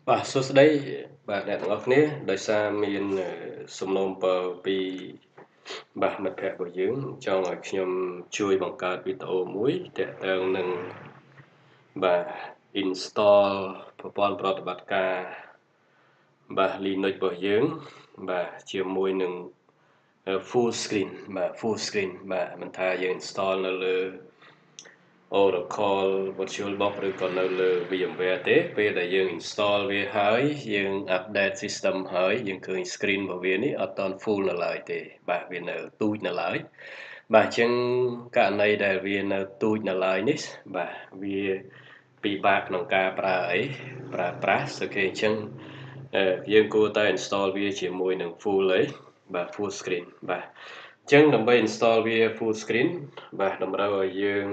បាទសួស្តីបាទអ្នកទាំងអស់គ្នាដោយសារមានសំណូមពរពីបាទមិត្តភ័ក្តិរបស់យើងចង់ឲ្យខ្ញុំជួយបង្កើតវីដេអូមួយទាក់ទងនឹងបាទ install ប្រព័ន្ធប្រតិបត្តិការបាទ Linux របស់យើងបាទជាមួយនឹង full screen បាទ full screen បាទមិនថាយើង install នៅលើ Oracle VirtualBox ឬក៏នៅលើ VMware ទេពេលដែលយើង install វាហើយយើង update system ហើយយើងឃើញ screen របស់វានេះអត់ទាន់ full នៅឡើយទេបាទវានៅទូចនៅឡើយបាទអញ្ចឹងករណីដែលវានៅទូចនៅឡើយនេះបាទវាពិបាកក្នុងការប្រើប្រាស់អូខេអញ្ចឹងយើងគួរតែ install វាជាមួយនឹង full អីបាទ full screen បាទអញ្ចឹងដើម្បី install វា full screen បាទតម្រូវឲ្យយើង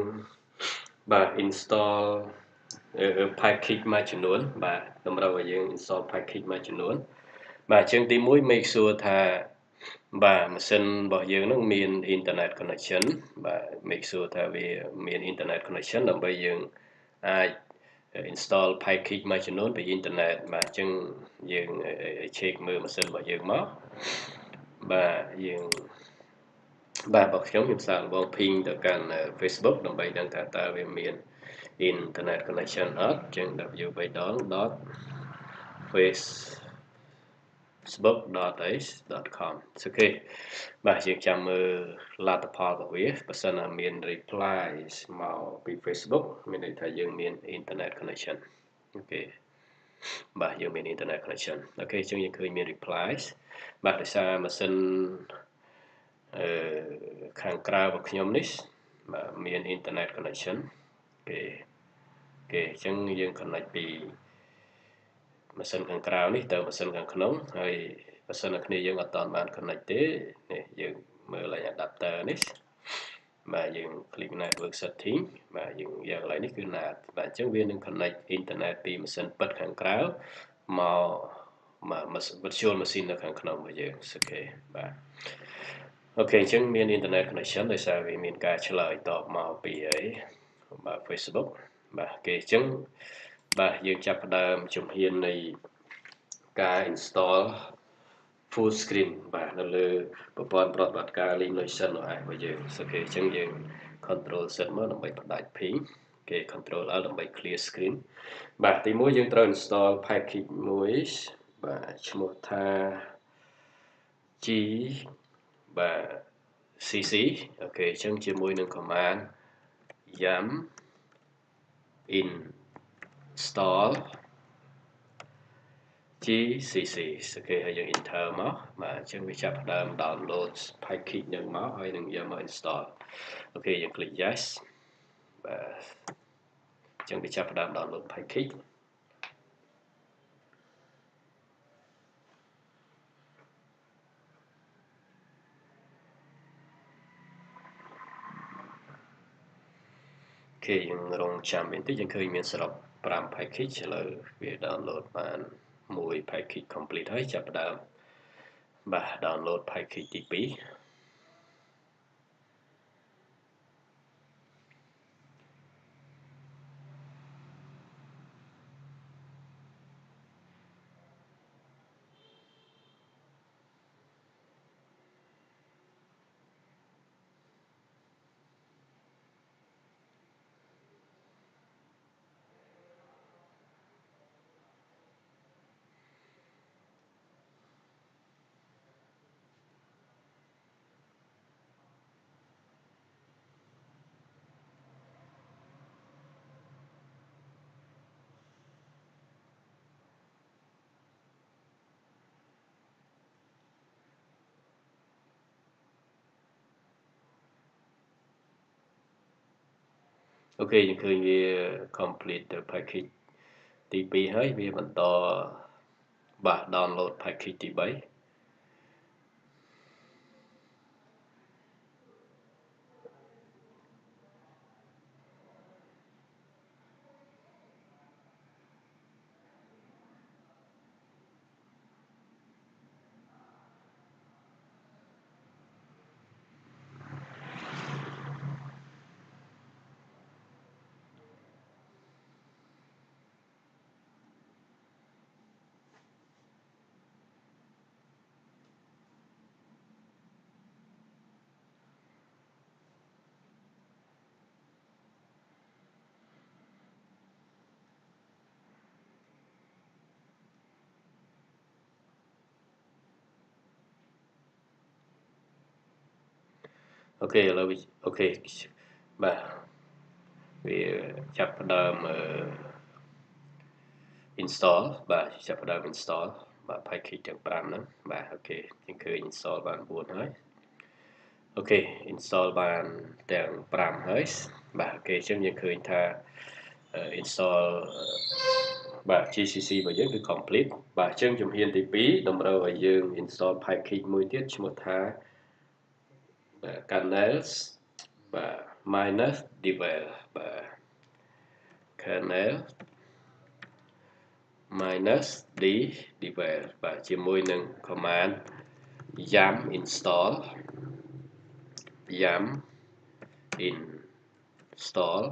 បាទ install package មួយចំនួនបាទតម្រូវឲ្យយើង install package មួយចំនួនបាទអញ្ចឹងទី1 make sure ថាបាទម៉ាស៊ីនរបស់យើងនឹងមាន internet connection បាទ make sure ថាវាមាន internet connection ដើម្បីយើងអាច install package មួយចំនួនពី internet បាទអញ្ចឹងយើង check មើលម៉ាស៊ីនរបស់យើងមកបាទយើងបាទរបស់ខ្ញុំសារល្បង ping ទៅកាន់ Facebook ដើម្បីដឹងថាតើវាមាន internet connection អត់អញ្ចឹង www.facebook.com អូខេបាទយើងចាំមើលលទ្ធផលរបស់វាបើសិនណាមាន reply មកពី Facebook មានន័យថាយើងមាន internet connection អូខេបាទយើងមាន internet connection អូខេអញ្ចឹងយើងឃើញមាន replies បាទដោយសារម៉ាស៊ីនខាងក្រៅរបស់ខ្ញុំនេះបាទមាន internet connection គេអញ្ចឹងយើង connect ពីម៉ាស៊ីនខាងក្រៅនេះទៅម៉ាស៊ីនខាងក្នុងហើយបើសិនណាគ្នាយើងអត់ទាន់បាន connect ទេនេះយើងមើលឡើង adapter នេះបាទយើង click network setting បាទយើងយកកន្លែងនេះគឺ NAT បាទអញ្ចឹងវានឹង connect internet ពីម៉ាស៊ីនពិតខាងក្រៅមកvirtual machine នៅខាងក្នុងរបស់យើងអូខេបាទអូខេអញ្ចឹងមាន internet connection ដោយសារវាមានការឆ្លើយតបមកពីបាទ Facebook បាទគេអញ្ចឹងបាទយើងចាប់ផ្ដើមជំហាននៃការ install full screen បាទនៅលើប្រព័ន្ធប្រតិបត្តិការ Linux CentOS របស់យើងអូខេអញ្ចឹងយើង control Z មកដើម្បីផ្ដាច់ ping គេ control L ដើម្បី clear screen បាទទី1យើងត្រូវ install package មួយបាទឈ្មោះថា G បាទ cc អូខេអញ្ចឹងជាមួយនឹង command yum install gcc អូខេហើយយើង enter មកបាទអញ្ចឹងវាចាប់ផ្ដើម download package នឹងមកហើយនឹងយកមក install អូខេយើង click yes បាទអញ្ចឹងវាចាប់ផ្ដើម download package អូខេយើងរងចាំបន្តិចយើងឃើញមានសរុប5 package ឥឡូវវា download បាន1 package complete ហើយចាប់ផ្ដើមបាទ download package ទី2អូខេយើងឃើញវា complete ទៅ package ទី2ហើយវាបន្តបាទ download package ទី3 ok là ok bà vì chập đờm install បាទចាប់ផ្ដើម install បាទ package ទាំង5ហ្នឹងបាទអូខេយើងឃើញ install បាន4ហើយអូខេ install បានទាំង5ហើយបាទអូខេអញ្ចឹងយើងឃើញថា install បាទ GCC របស់យើងគឺ complete បាទអញ្ចឹងជំហានទី2តម្រូវឲ្យយើង install package មួយទៀតឈ្មោះថា kernels បាទ minus devel បាទ kernel minus d devel បាទជាមួយនឹង command yum install yum install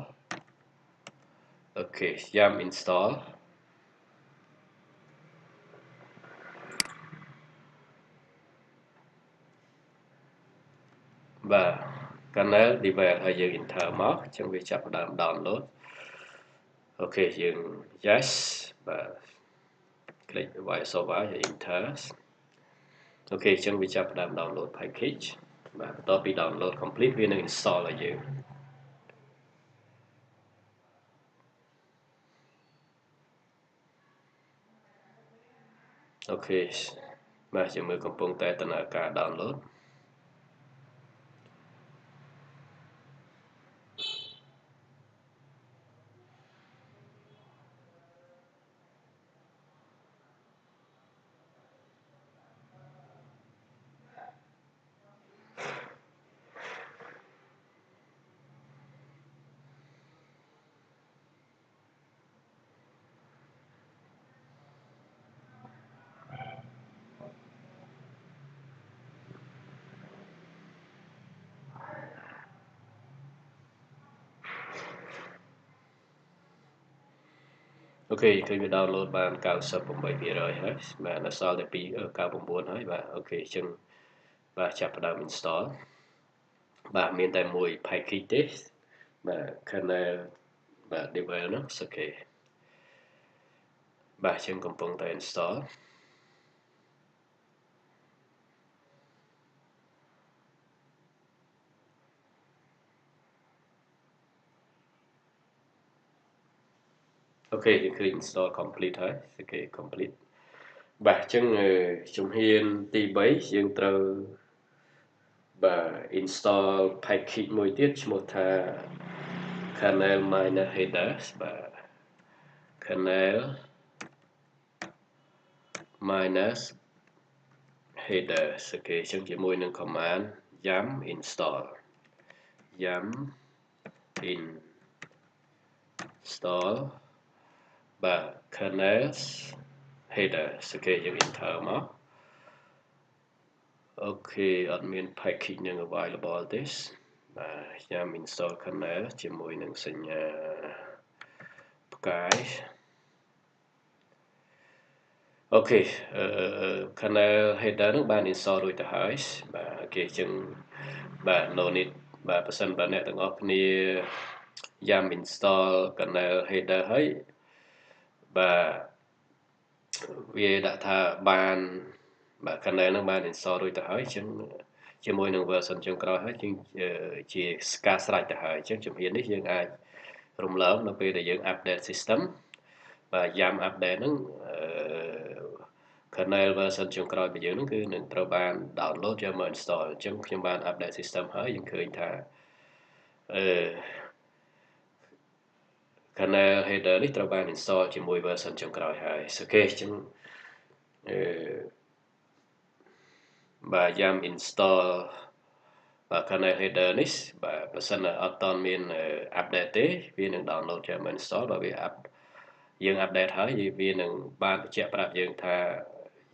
អូខេ yum install បាទ kernel devel ហើយយើង enter មកអញ្ចឹងវាចាប់ផ្ដើម download អូខេយើង yes បាទ click voiceover ហើយ enter អូខេអញ្ចឹងវាចាប់ផ្ដើម download package បាទបន្ទាប់ពី download complete វានឹង install ឲ្យយើងអូខេបាទយើងមើលកំពុងតែដំណើរការ download អូខេឃើញវា download បាន 98% ហើយបាទនៅសល់តែ99ហើយបាទអូខេអញ្ចឹងបាទចាប់ផ្ដើម install បាទមានតែមួយ package ទេបាទ kernel បាទ devel នោះអូខេបាទអញ្ចឹងកំពុងតែ install អូខេយើងឃើញ install complete ហើយអូខេ complete បាទអញ្ចឹងជំហានទី3យើងត្រូវបាទ install package មួយទៀតឈ្មោះថា kernel minor headers បាទ kernel minus headers អូខេអញ្ចឹងជាមួយនឹង command yum install yum install បាទ kernels headers អូខេយើង enter មកអូខេអត់មាន package នឹង available ទេបាទ yum install kernel ជាមួយនឹងសញ្ញាផ្កាយអូខេkernel header នឹងបាន install រួចទៅហើយបាទអូខេអញ្ចឹងបាទ no need បាទបើសិនបើអ្នកទាំងអស់គ្នា yum install kernel header ហើយបាទវាដាក់ថាបានបាទ kernel នឹងបាន install រួចទៅហើយអញ្ចឹងជាមួយនឹង version ចុងក្រោយហើយជាការស្រេចទៅហើយអញ្ចឹងជំហាននេះយើងអាចរំលងនៅពេលដែលយើង update system បាទ yum update ហ្នឹងkernel version ចុងក្រោយរបស់យើងហ្នឹងគឺនឹងត្រូវបាន download យកមក install អញ្ចឹងខ្ញុំបាន update system ហើយយើងឃើញថាkernel header នេះត្រូវបាន install ជាមួយ version ចុងក្រោយហើយអូខេអញ្ចឹងបាទ yum install បាទ kernel header នេះបាទបើសិនអត់តាន់មាន update ទេវានឹង download យកមក install បើវាយើង update ហើយវានឹងបានបញ្ជាក់ប្រាប់យើងថា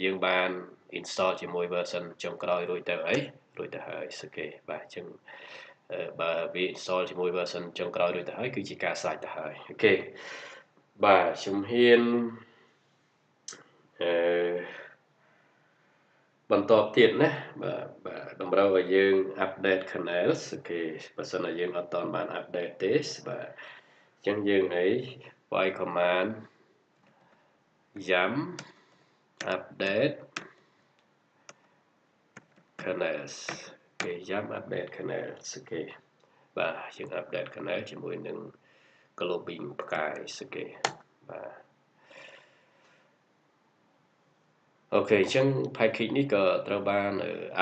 យើងបាន install ជាមួយ version ចុងក្រោយរួចទៅហើយអូខេបាទអញ្ចឹងបើវា install ជាមួយ version ចុងក្រោយរួចទៅហើយគឺជាការស្រេចទៅហើយអូខេបាទជំហានបន្តទៀតណាបាទតម្រូវឲ្យយើង update kernels អូខេបើសិនជាយើងអត់ទាន់បាន update ទេបាទអញ្ចឹងយើងវាយ command yum update kernels គេយ៉ាប់ update kernel ស្គេបាទយើង update kernel ជាមួយនឹង globing ផ្កាយស្គេបាទអូខេអញ្ចឹង package នេះក៏ត្រូវបាន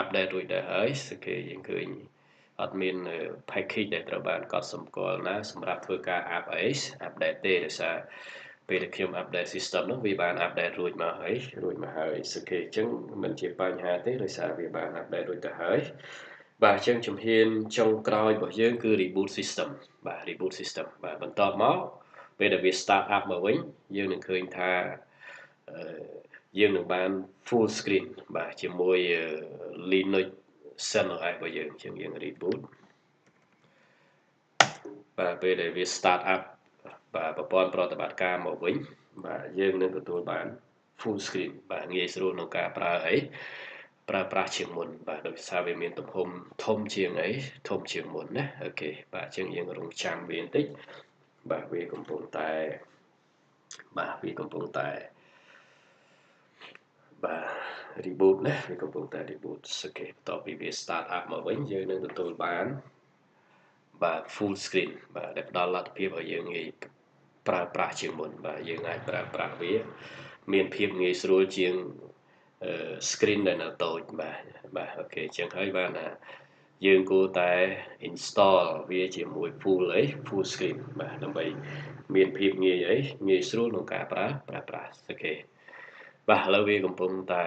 update រួចដែរហើយស្គេយើងឃើញអត់មាន package ដែលត្រូវបានកត់សម្គាល់ណាសម្រាប់ធ្វើការ update ទេដោយសារពេលដែលខ្ញុំ update system នោះវាបាន update រួចមកហើយស្គេអញ្ចឹងមិនជាបញ្ហាទេដោយសារវាបាន update រួចទៅហើយបាទអញ្ចឹងជំហានចុងក្រោយរបស់យើងគឺ reboot system បាទ reboot system បាទបន្ទាប់មកពេលដែលវា start up មកវិញយើងនឹងឃើញថាយើងនឹងបាន full screen បាទជាមួយ Linux CentOS របស់យើងអញ្ចឹងយើង reboot បាទពេលដែលវា start up បាទប្រព័ន្ធប្រតិបត្តិការមកវិញបាទយើងនឹងទទួលបាន full screen បាទងាយស្រួលក្នុងការប្រើប្រាស់ជាងមុនបាទដោយសារវាមានទំហំធំជាងមុនណាអូខេបាទអញ្ចឹងយើងរងចាំវាបន្តិចបាទវាកំពុងតែបាទ reboot ណាវាកំពុងតែ reboot អូខេបន្ទាប់ពីវា start up មកវិញយើងនឹងទទួលបានបាទ full screen បាទដែលផ្ដល់លទ្ធភាពឲ្យយើងងាយប្រើប្រាស់ជាងមុនបាទយើងអាចប្រើប្រាស់វាមានភាពងាយស្រួលជាងscreen ដែលនៅតូចបាទអូខេអញ្ចឹងហើយបានថាយើងគួរតែ install វាជាមួយ full screen បាទដើម្បីមានភាពងាយស្រួលក្នុងការប្រើប្រាស់អូខេបាទឥឡូវវាកំពុងតែ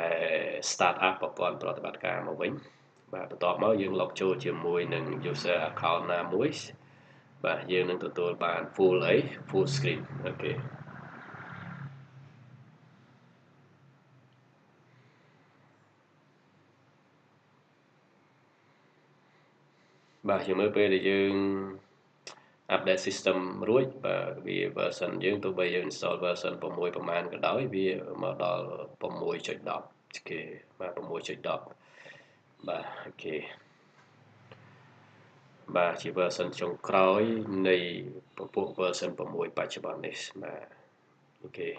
start up ប្រព័ន្ធប្រតិបត្តិការមកវិញបាទបន្ទាប់មកយើង log ចូលជាមួយនឹង user account ណាមួយបាទយើងនឹងទទួលបាន full screen អូខេបាទយើងមើលពេលដែលយើង update system រួចបាទវា version យើងទោះបីយើង install version 6ប្រហែលក៏ដោយវាមកដល់ 6.10 គេបាទ 6.10 បាទអូខេបាទជា version ចុងក្រោយនៃពពួក version 6បច្ចុប្បន្ននេះបាទអូខេ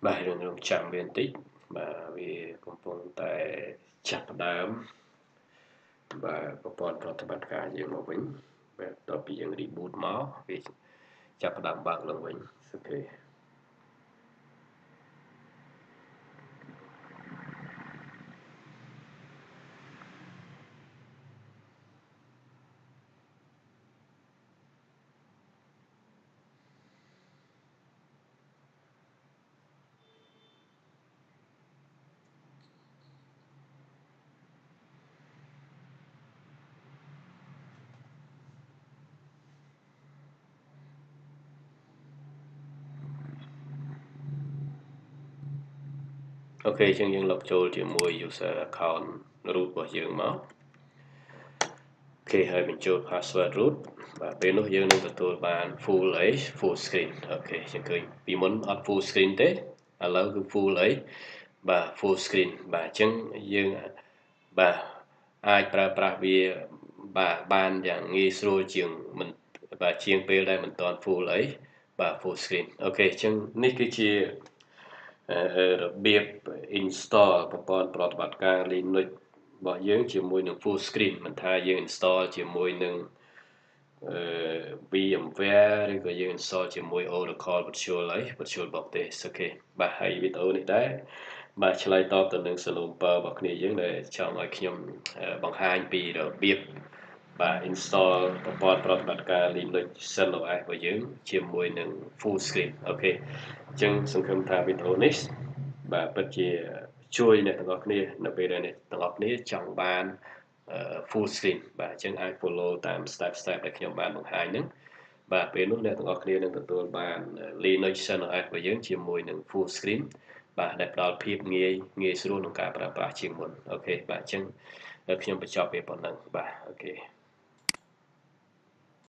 បាទយើងរងចាំវាបន្តិចបាទវាកំពុងតែចាប់ផ្ដើមបាទប្រព័ន្ធប្រតិបត្តិការយើងមកវិញបាទបន្ទាប់ពីយើង reboot មកវាចាប់ផ្ដើមបើកឡើងវិញអូខេអូខេអញ្ចឹងយើង log ចូលជាមួយ user account root របស់យើងមកគេហើយបញ្ចូល password root បាទពេលនោះយើងនឹងទទួលបាន full screen អូខេយើងឃើញពីមុនអត់ full screen ទេឥឡូវគឺ full screen បាទអញ្ចឹងយើងបាទអាចប្រើប្រាស់វាបាទបានយ៉ាងងាយស្រួលជាងមិនបាទជាងពេលដែលមិនទាន់ បាទ full screen អូខេអញ្ចឹងនេះគឺជារបៀប install ប្រព័ន្ធប្រតិបត្តិការ Linux របស់យើងជាមួយនឹង full screen មិនថាយើង install ជាមួយនឹងVMware ឬក៏យើង install ជាមួយ Oracle Virtual Box ទេអូខេបាទហើយវីដេអូនេះដែរបាទឆ្លើយតបទៅនឹងសំណួររបស់គ្នាយើងដែលចង់ឲ្យខ្ញុំបង្ហាញពីរបៀបបាទ install ប្រព័ន្ធប្រតិបត្តិការ Linux CentOS របស់យើងជាមួយនឹង full screen អូខេអញ្ចឹងសង្ឃឹមថាវីដេអូនេះបាទពិតជា ជួយអ្នកទាំងអស់គ្នានៅពេលដែលអ្នកទាំងអស់គ្នាចង់បានfull screen បាទអញ្ចឹងអាច follow តាម step ដែលខ្ញុំបានបង្ហាញហ្នឹងបាទពេលនោះអ្នកទាំងអស់គ្នានឹងទទួលបាន Linux CentOS របស់យើងជាមួយនឹង full screen បាទដែលផ្ដល់ភាពងាយស្រួលក្នុងការប្រើប្រាស់ជាងមុនអូខេបាទអញ្ចឹងខ្ញុំបញ្ចប់វាប៉ុណ្ណឹងបាទអូខេ